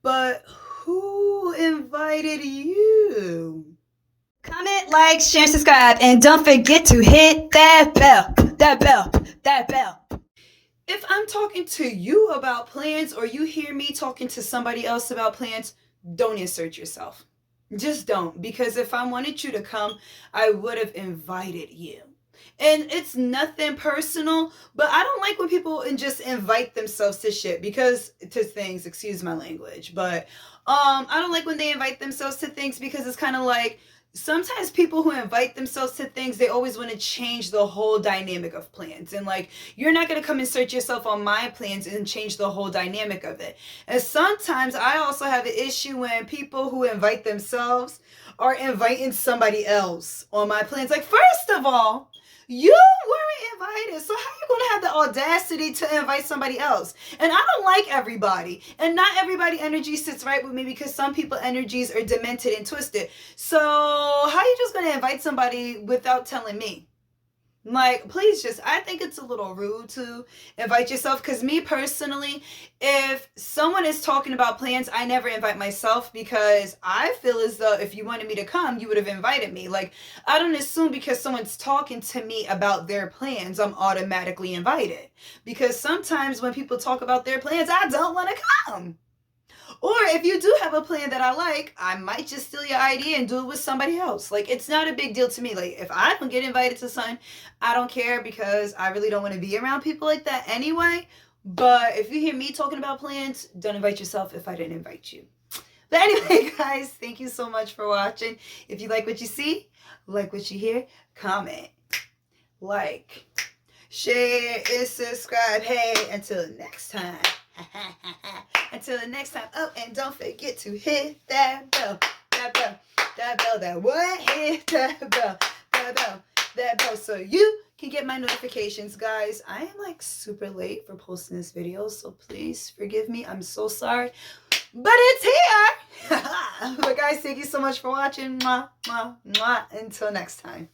But who invited you? Comment, like, share, and subscribe, and don't forget to hit that bell, that bell. If I'm talking to you about plans or you hear me talking to somebody else about plans, don't insert yourself. Just don't. Because if I wanted you to come, I would have invited you. And it's nothing personal, but I don't like when people just invite themselves to shit because to things, excuse my language, but I don't like when they invite themselves to things because it's kind of like sometimes people who invite themselves to things, they always want to change the whole dynamic of plans. And like, you're not going to come insert yourself on my plans and change the whole dynamic of it. And sometimes I also have an issue when people who invite themselves are inviting somebody else on my plans. Like, first of all, you weren't invited, so how are you going to have the audacity to invite somebody else? And I don't like everybody, and not everybody energy sits right with me because some people energies are demented and twisted. So how are you just going to invite somebody without telling me? Like, please just, I think it's a little rude to invite yourself. Because me personally, if someone is talking about plans, I never invite myself because I feel as though if you wanted me to come, you would have invited me. Like, I don't assume because someone's talking to me about their plans, I'm automatically invited. Because sometimes when people talk about their plans, I don't want to come. Or if you do have a plan that I like, I might just steal your idea and do it with somebody else. Like, it's not a big deal to me. Like, if I don't get invited to something, I don't care because I really don't want to be around people like that anyway. But if you hear me talking about plans, don't invite yourself if I didn't invite you. But anyway, guys, thank you so much for watching. If you like what you see, like what you hear, comment, like, share, and subscribe. Hey, until next time. Until the next time. Oh, and don't forget to hit that bell. That bell. That bell. That what? Hit that bell. That bell. That bell. So you can get my notifications, guys. I am like super late for posting this video, so please forgive me. I'm so sorry. But it's here. But guys, thank you so much for watching. Mwah, mwah, mwah. Until next time.